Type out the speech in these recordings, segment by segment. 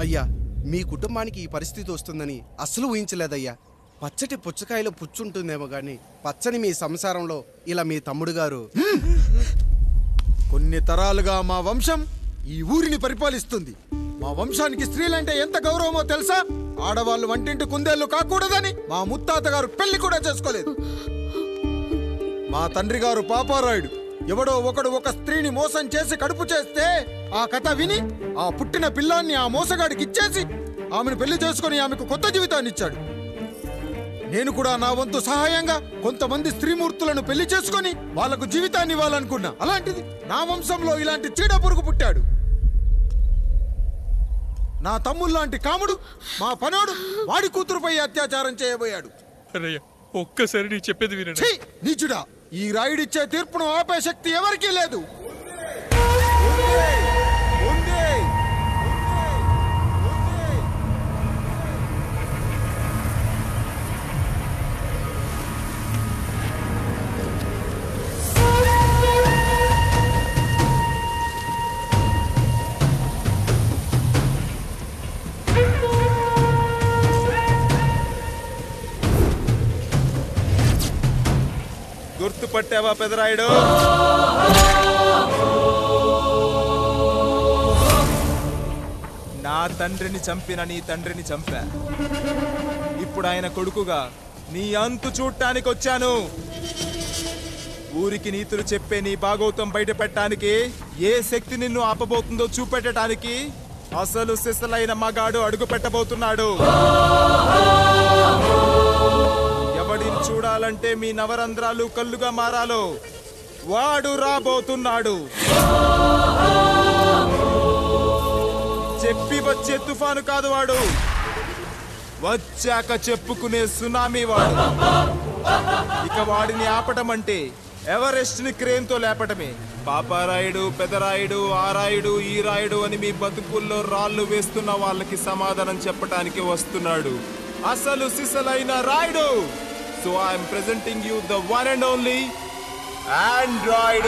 అయ్యా, మీ కుటుంబానికి ఈ పరిస్థితి వస్తుందని అస్సలు ఊహించలేదయ్యా. పచ్చటి పుచ్చకాయలో పుచ్చుంటుందేమో గాని పచ్చని మీ సంసారంలో ఇలా మీ తమ్ముడు గారు. కొన్ని తరాలుగా మా వంశం ఈ ఊరిని పరిపాలిస్తుంది. మా వంశానికి స్త్రీలంటే ఎంత గౌరవమో తెలుసా? ఆడవాళ్ళు వంటింటి కుందేళ్లు కాకూడదని మా ముత్తాత గారు పెళ్లి కూడా చేసుకోలేదు. మా తండ్రి గారు పాపారాయుడు ఎవడో ఒకడు ఒక స్త్రీని మోసం చేసి కడుపు చేస్తే ఆ కథ విని ఆ పుట్టిన పిల్లాన్ని ఆ మోసగాడికి ఇచ్చేసి ఆమెను పెళ్లి చేసుకుని ఆమెకు కొత్త జీవితాన్ని ఇచ్చాడు. నేను కూడా నా వంతు సహాయంగా కొంతమంది స్త్రీమూర్తులను పెళ్లి చేసుకుని వాళ్లకు జీవితాన్ని ఇవ్వాలనుకున్నా. అలాంటిది నా వంశంలో ఇలాంటి చీడ పురుగు పుట్టాడు. నా తమ్ముళ్లాంటి కాముడు మా పనోడు వాడి కూతురుపై అత్యాచారం చేయబోయాడు. ఒక్కసారి నీ చెప్పేది వినండి. నీచుడా, ఈ రాయుడిచ్చే తీర్పును ఆపే శక్తి ఎవరికీ లేదు. గుర్తుపట్టావా పెదరాయుడు? నా తండ్రిని చంపిన నీ తండ్రిని చంపా. ఇప్పుడు ఆయన కొడుకుగా నీ అంతు చూడటానికి వచ్చాను. ఊరికి నీతులు చెప్పే నీ భాగవతం బయట పెట్టడానికి ఏ శక్తి నిన్ను ఆపబోతుందో చూపెట్టడానికి అసలు సిసలైన మగాడు అడుగు పెట్టబోతున్నాడు. ఎవడిని చూడాలంటే మీ నవరంధ్రాలు కళ్ళుగా మారాలో వాడు రాబోతున్నాడు. చెప్పి వచ్చే తుఫాను కాదు వాడు, వచ్చాక చెప్పుకునే సునామీ వాడు. ఇక వాడిని ఆపటం అంటే ఎవరెస్ట్ ని క్రేన్ తో లేపటమే. పాపారాయుడు, పెదరాయుడు, ఆ రాయుడు, ఈ రాయుడు అని మీ బతుకుల్లో రాళ్లు వేస్తున్న వాళ్ళకి సమాధానం చెప్పటానికి వస్తున్నాడు అసలు సిసలైన Rayudu. So I am presenting you the one and only Android.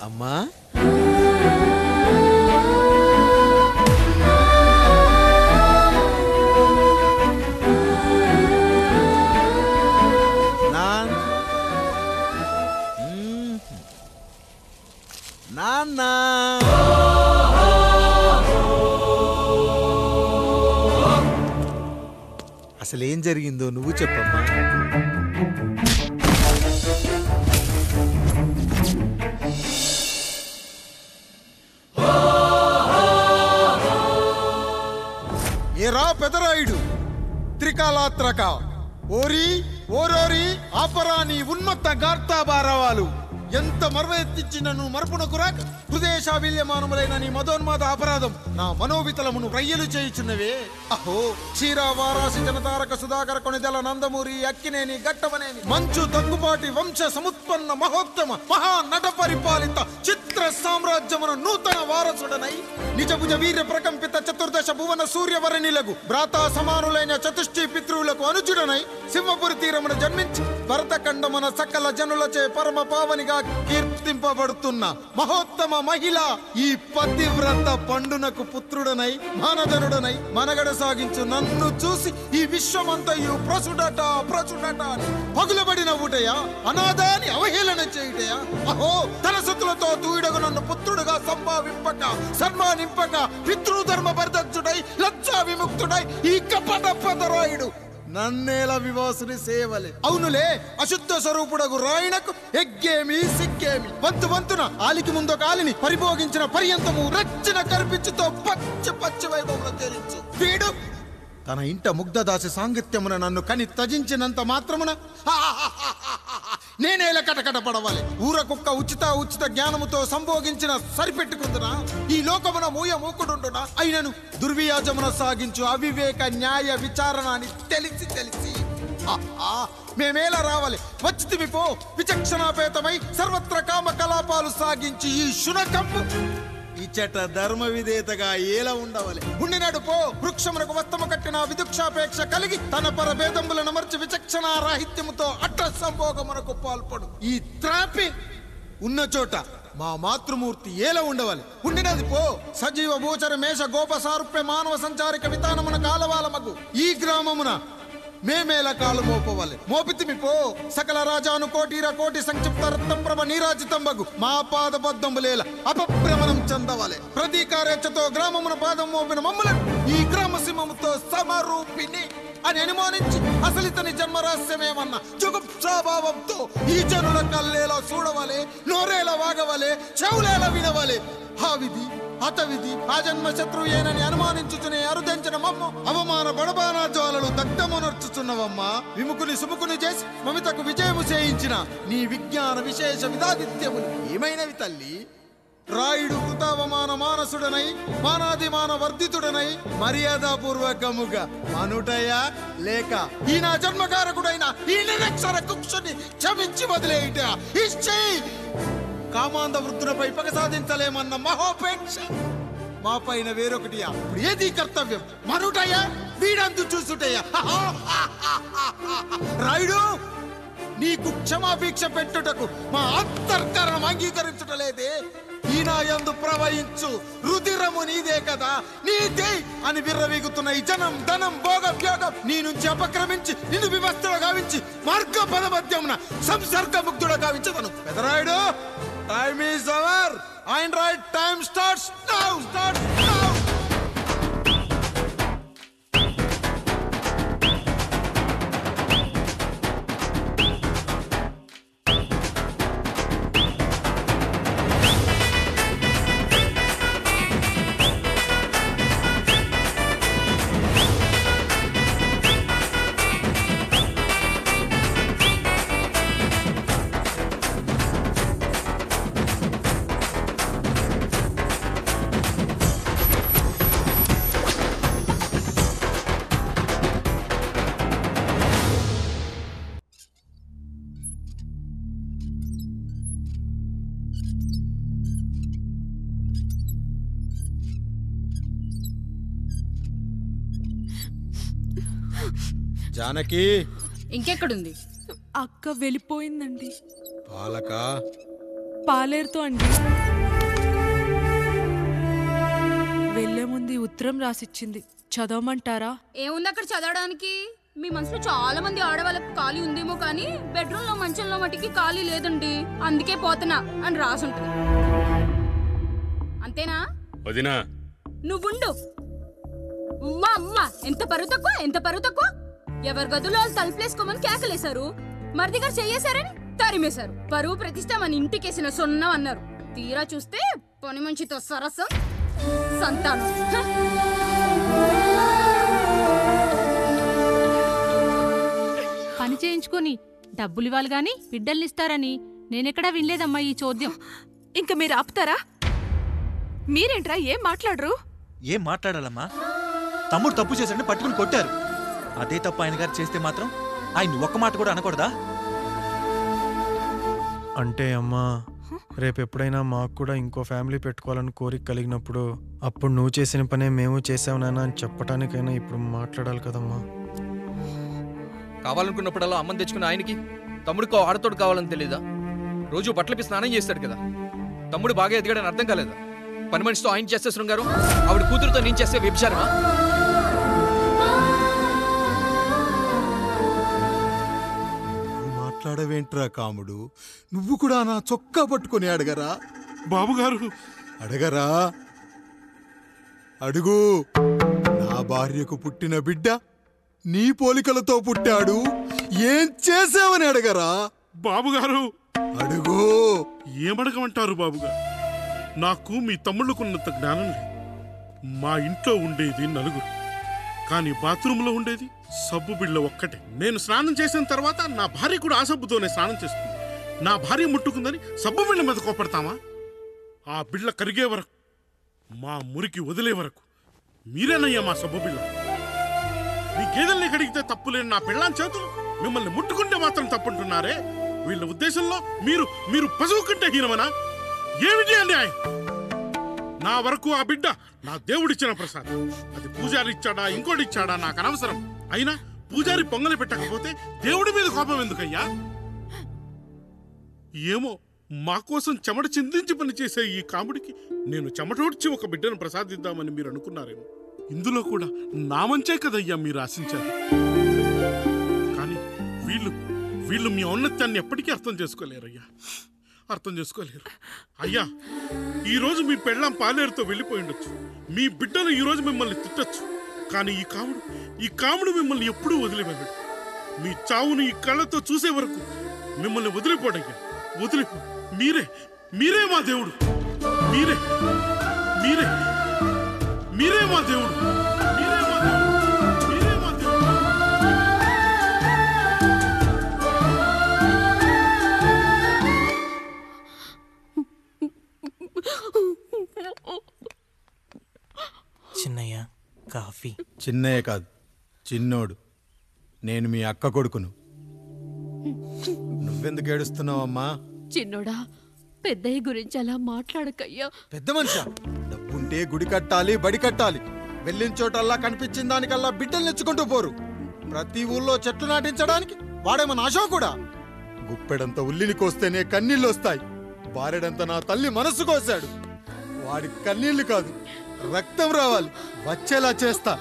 అమ్మా, నాన్న అసలేం జరిగిందో నువ్వు చెప్పమ్మా. ఏరా పెదరాయుడు, త్రికాలాత్రక ఓరి ఓరోరి ఆపరా నీ ఉన్మత్త గార్తాబారవాలు. ఎంత మర్వెత్తిచ్చిన నువ్వు మరపునకు రాక హృదయశావిల్యమానములైన నీ మదోన్మాద అపరాధం నా మనోవితలమును రయ్యలు చేయుచున్నవే. అహో క్షీర వారాసి జనతారక సుధాకర కొనిదెల నందమూరి అక్కినేని గట్టవనేని మంచు దగ్గుపాటి వంశ సముత్పన్న మహోత్తమ మహా నట పరిపాలిత చిత్ర సామ్రాజ్యమున నూతన వారసుడనై నిజభుజ వీర్య ప్రకంపిత చతుర్దశ భువన సూర్యవరణిలకు భ్రాతా సమానులైన చతుష్టి పితృవులకు అనుజుడనై సింహపురి తీరమున జన్మించి భరతఖండమున సకల జనులచే పరమ పావనిగా కీర్తింపబడుతున్న మహోత్తమ మహిళ ఈ పతివ్రత పండునకు పుత్రుడనై మానధనుడనై మనగడ సాగించు నన్ను చూసి ఈ విశ్వమంతయు ప్రసుడట అని పగులబడిన ఊటయా, అనాథాన్ని అవహేళన చేయుటయా. అహో తన సతులతో తూయుడగు నన్ను పుత్రుడుగా సంభావింపక సన్మానింపక పితృధర్మ పరిదక్షుడై లజ్జా విముక్తుడై ఈ కపట పెదరాయుడు నన్నేల వివాసుని సేవలే. అవునులే, అశుద్ధ స్వరూపుడగు రాయణకు ఎగ్గేమి సిగ్గేమి. వంతు వంతున ఆలికి ముందొక ఆలిని పరిభోగించిన పర్యంతము రచ్చన కర్పించుతో పచ్చ పచ్చ వైభవంలో తేలించు. వీడు తన ఇంట ముగ్ధదాసి సాంగత్యమున నన్ను కని త్యజించినంత మాత్రమున నేనేలా కటకట పడవాలి. ఊర కుక్క ఉచిత జ్ఞానముతో సంభోగించిన సరిపెట్టుకుందునా? ఈ లోకమున మూకుడుండునా? అయినను దుర్వ్యాజమున సాగించు అవివేక న్యాయ విచారణ అని తెలిసి మేమేలా రావాలి? వచ్చితిమి పో, విచక్షణాపేతమై సర్వత్ర కామ కలాపాలు సాగించి ఈ శునకంపు ఇచ్చట ధర్మ విధేతగా ఏలా ఉండవాలి? ఉండినాడు పో, వృక్షమునకు వత్తము కట్టిన విదుక్షాపేక్ష కలిగి తన పరభేదములను మర్చి విచక్షణ రాహిత్యముతో అట్ట సంభోగమునకు పాల్పడు. ఈ త్రాపి ఉన్న చోట మా మాతృమూర్తి ఏలా ఉండవాలి? ఉండినది పో, సజీవ భూచర మేష గోప సారూప్య మానవ సంచారిక విధానమున కాలవాల మగు ఈ గ్రామమున మేమేలా కాలు మోపవాలి? మోపితిమి పో, సకల రాజాను కోటి సంక్షిప్త రత్నప్రభ నీరాజితంబగు మా పాదబద్ధములేల అపభ్రమణం చెందవాలి. ప్రతీకారేచ్ఛతో గ్రామమున పాదం మోపిన మమ్ములను ఈ గ్రామ సింహముతో సమరూపిణి అని అనుమానించి అసలితని జన్మరహస్యమేమన్నా జుగుప్సాభావంతో ఈ జనుల కల్లేలా చూడవాలి, నోరేలా వాగవాలి, చెవులేలా వినవాలి. ఆ విధి హతవిధి ఆ జన్మ శత్రుయేనని అనుమానించుచునే అరుదించిన మమ్మ అవమాన బడబానా జ్వాలలు దగ్ధమునర్చుచున్నవమ్మా. విముకుని సుముకుని చేసి మమితకు విజయము చేయించిన నీ విజ్ఞాన విశేష విధాదిత్యములు ఏమైనవి తల్లి? రాయుడు కృతావమాన మానసుడనై మానాదిమాన వర్ధితుడనై మర్యాదాపూర్వకముగా అనుటయా లేక ఈ నా జన్మకారకుడైన ఈ నిరక్షర కుక్షుని క్షమించి వదిలేయుట ఇష్టి కామాంధ వృద్ధులపై పగ సాధించలేమన్న మహోపేక్ష మా పైన వేరొకటియా? ఇప్పుడు ఏది కర్తవ్యం? మనుటయ్యా వీడంతు చూసుటయ్యా? రాయుడు, నీకు క్షమాభిక్ష పెట్టుటకు మా అంతర్కరణం అంగీకరించుటలేదే. ఈనాయందు ప్రవహించు రుధిరము నీదే కదా, నీదే అని విర్రవీగుతున్న ఈ జనం ధనం భోగం నీ నుంచి అపక్రమించి నిన్ను వివస్థలో గావించి మార్గ పదమధ్యమున సంసర్గముక్తుడ గావించదను. Pedarayudu, time is over and right time starts now. Janaki ఇంకెక్కడుంది? అక్క వెళ్ళిపోయిందండి. పాలక పాలేరుతో అండి. వెళ్లే ముందు ఉత్తరం రాసిచ్చింది, చదవమంటారా? ఏముంది అక్కడ చదవడానికి? మీ మనసులో చాలా మంది ఆడవాళ్ళకి ఖాళీ ఉందేమో కానీ బెడ్రూమ్ లో మంచంలో మట్టికి ఖాళీ లేదండి, అందుకే పోతున్నా అని రాసుంటుంది. అంతేనా వదినా? నువ్వుండు. అమ్మ ఎంత పరువు తక్కువ. ఎవరి గదులో తలుపులేసుకోమని కేకలేశారు, మరిది గారు చెయ్యేశారని తరిమేశారు. పరువు ప్రతిష్ట మన ఇంటికేసిన సొన్నం అన్నారు. తీరా చూస్తే పని మంచితో సరసం సంతానం. పని చేయించుకొని డబ్బులు ఇవ్వాలి గాని బిడ్డల్నిస్తారని నేనెక్కడా వినలేదమ్మా ఈ చోద్యం. ఇంకా మీరు ఆపుతారా? మీరేంట్రా ఏం మాట్లాడరు? ఏం మాట్లాడాలమ్మా? తమ్ముడు తప్పు చేశాడని పట్టుకుని కొట్టారు. అదే తప్పు ఆయన గారు చేస్తే మాత్రం ఆయన ఒక్క మాట కూడా అనకూడదా? అంటే అమ్మా, రేపెప్పుడైనా మాకు కూడా ఇంకో ఫ్యామిలీ పెట్టుకోవాలని కోరిక కలిగినప్పుడు అప్పుడు నువ్వు చేసిన పనే మేము చేసావు నాన్న అని చెప్పటానికైనా ఇప్పుడు మాట్లాడాలి కదమ్మా. కావాలనుకున్నప్పుడల్లా అమ్మని తెచ్చుకున్న ఆయనకి తమ్ముడికో ఆడతోడు కావాలని తెలీదా? రోజు బట్టలపి స్నానం చేస్తాడు కదా. తమ్ముడు బాగా ఎదిగాడని అర్థం కాలేదా? పని మనిషితో ఆయన చేస్తే శృంగారం, ఆవిడ కూతురుతో నేను చేస్తే వ్యభిచారమా? మాట్లాడవేంట్రా కాముడు? నువ్వు కూడా నా చొక్కా పట్టుకొని అడగరా? బాబుగారు అడగరా? అడుగు. నా భార్యకు పుట్టిన బిడ్డ నీ పోలికలతో పుట్టాడు, ఏం చేసావని అడగరా? బాబుగారు అడుగు. ఏమడగమంటారు బాబుగారు? నాకు మీ తమ్ముళ్ళకున్నంత జ్ఞానం లేదు. మా ఇంట్లో ఉండేది నలుగురు, కానీ బాత్రూంలో ఉండేది సబ్బు బిళ్ళ ఒక్కటే. నేను స్నానం చేసిన తర్వాత నా భార్య కూడా ఆ సబ్బుతోనే స్నానం చేస్తుంది. నా భార్య ముట్టుకుందని సబ్బు బిళ్ళ మీద కోపడతామా? ఆ బిళ్ళ కరిగే వరకు, మా మురికి వదిలే వరకు మీరేనయ్యా మా సబ్బు బిళ్ళ. మీ గేదెల్ని కడిగితే తప్పులేని నా పిల్లాని చేతులు మిమ్మల్ని ముట్టుకుంటే మాత్రం తప్పుంటున్నారే. వీళ్ళ ఉద్దేశంలో మీరు పశువు కంటే హీనమనా? ఏమిటి అన్యాయం? నా వరకు ఆ బిడ్డ నా దేవుడిచ్చిన ప్రసాదం. అది పూజారి ఇచ్చాడా ఇంకోటి ఇచ్చాడా నాకు అనవసరం. అయినా పూజారి పొంగలి పెట్టకపోతే దేవుడి మీద కోపం ఎందుకయ్యా? ఏమో, మా కోసం చెమట చిందించి పనిచేసే ఈ కాముడికి నేను చెమటోడ్చి ఒక బిడ్డను ప్రసాదిద్దామని మీరు అనుకున్నారేమో. ఇందులో కూడా నా మంచే కదయ్యా మీరు ఆశించారు. కానీ వీళ్ళు మీ ఔన్నత్యాన్ని ఎప్పటికీ అర్థం చేసుకోలేరయ్యా, అర్థం చేసుకోలేరు. అయ్యా, ఈరోజు మీ పెళ్ళాం పాలేరుతో వెళ్ళిపోయి ఉండొచ్చు, మీ బిడ్డలు ఈరోజు మిమ్మల్ని తిట్టచ్చు. కానీ ఈ కాముడు మిమ్మల్ని ఎప్పుడూ వదిలిపోయాడు. మీ చావును ఈ కళ్ళతో చూసే వరకు మిమ్మల్ని వదిలిపోడయ్యా, వదిలిపో. మీరే మా దేవుడు, మీరే మీరే మీరే మా దేవుడు, మీరే మా దేవుడు, మీరే మా దేవుడు. చిన్నయ్య కాఫీ. చిన్నయ్య కాదు, చిన్నోడు. నేను మీ అక్క కొడుకును. నువ్వెందుకు ఏడుస్తున్నావమ్మా? చిన్నోడా, పెద్దయ్య గురించి అలా మాట్లాడకయ్యా. పెద్ద మనిషి, డబ్బుంటే గుడి కట్టాలి, బడి కట్టాలి. వెళ్ళిన చోటల్లా కనిపించిన దానికల్లా బిడ్డలు నెచ్చుకుంటూ పోరు. ప్రతి ఊళ్ళో చెట్లు నాటించడానికి వాడేమన్నా అశోకుడా? గుప్పెడంత ఉల్లిని కోస్తేనే కన్నీళ్ళు వస్తాయి. బారెడంత నా తల్లి మనసు కోసాడు. వాడి కన్నీళ్లు కాదు, రక్తం రావాలి, వచ్చేలా చేస్తా.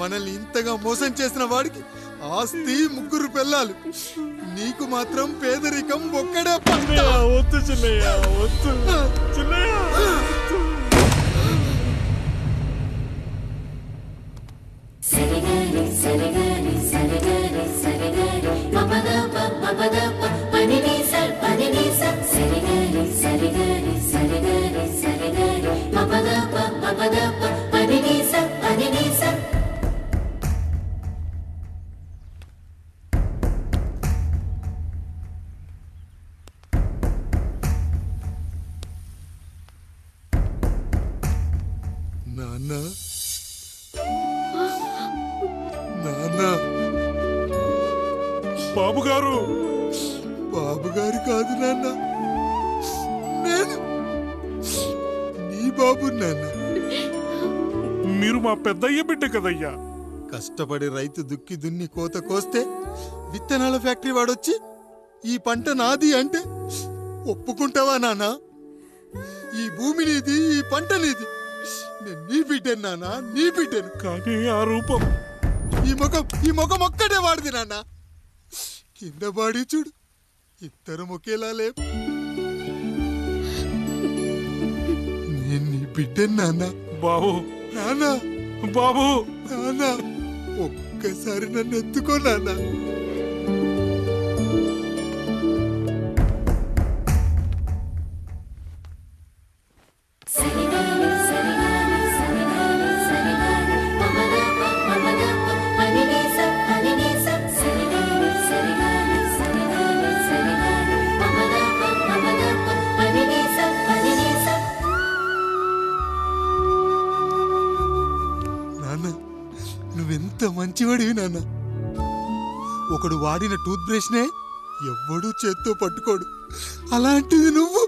మనల్ని ఇంతగా మోసం చేసిన వాడికి ఆస్తి, 3 పిల్లలు. నీకు మాత్రం పేదరికం ఒక్కడే. వద్దు చిన్నయ్య, వద్దు చిన్నయ్య. నాన్న, నాన్న. బాబుగారు. బాబుగారు కాదు నాన్న, నేను నీ బాబు నాన్న. మీరు మా పెద్దయ్య బిడ్డ కదయ్యా. కష్టపడి రైతు దుక్కి దున్ని కోత కోస్తే విత్తనాల ఫ్యాక్టరీ వాడొచ్చి ఈ పంట నాది అంటే ఒప్పుకుంటావా నాన్న? ఈ భూమి నీది, ఈ పంట నీది. నేను నీ బిడ్డను నాన్న, నీ బిడ్డను. కానీ ఆ రూపం, ఈ ముఖం ఒక్కటే వాడిది నాన్న. కింద బాడీ చూడు, ఇద్దరం ఒకేలా లేవు. నేను నీ బిడ్డను నాన్న. బాబు, నాన్న, బాబు, నాన్న, ఒక్కసారి నన్ను ఎత్తుకో నాన్న. నువ్వెంత మంచివాడివి నాన్న. ఒకడు వాడిన టూత్ బ్రష్ నే ఎవ్వడూ చేత్తో పట్టుకోడు. అలాంటిది నువ్వు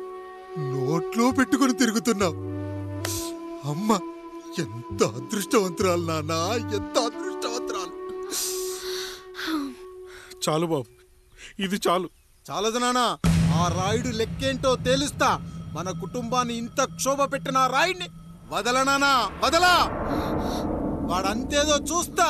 నోట్లో పెట్టుకుని తిరుగుతున్నావు. అమ్మ ఎంత అదృష్టవంతురాలు నాన్న, ఎంత అదృష్టవంతురాలు. చాలు బాబు, ఇది చాలు. చాలదు నాన్న, ఆ రాయుడు లెక్కేంటో తేలుస్తా. మన కుటుంబాన్ని ఇంత క్షోభ పెట్టిన ఆ రాయుడిని వదలనానా, వదలా. వాడంతేదో చూస్తా.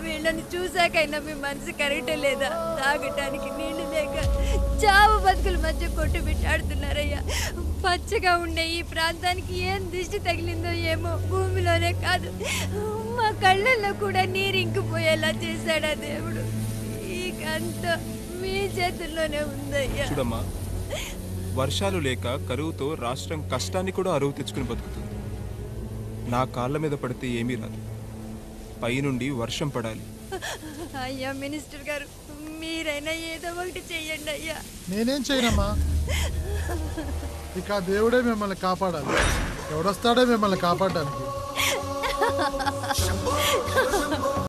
వీళ్ళని చూసాకైనా మీ మనసు కరెక్టే లేదా? తాగటానికి నీళ్లు లేక చావు బతుకుల మధ్య కొట్టుబిట్టాడుతున్నారయ్యా. పచ్చగా ఉండే ఈ ప్రాంతానికి ఏం దిష్టి తగిలిందో ఏమో. భూమిలోనే కాదు మా కళ్ళల్లో కూడా నీరు ఇంకిపోయేలా చేశాడా దేవుడు. ఇకంతా మీ చేతుల్లోనే ఉందయ్యా. చూడమ్మా, వర్షాలు లేక కరువుతో రాష్ట్రం కష్టాన్ని కూడా అరువు తెచ్చుకుని బతుకుతుంది. నా కాళ్ళ మీద పడితే ఏమీ రాదు, పైనుండి వర్షం పడాలి. అయ్యా మినిస్టర్ గారు, మీరైనా ఏదో ఒకటి చెయ్యండి అయ్యా. నేనేం చేయనమ్మా, ఇక ఆ దేవుడే మిమ్మల్ని కాపాడాలి. ఎవడొస్తాడో మిమ్మల్ని కాపాడడానికి.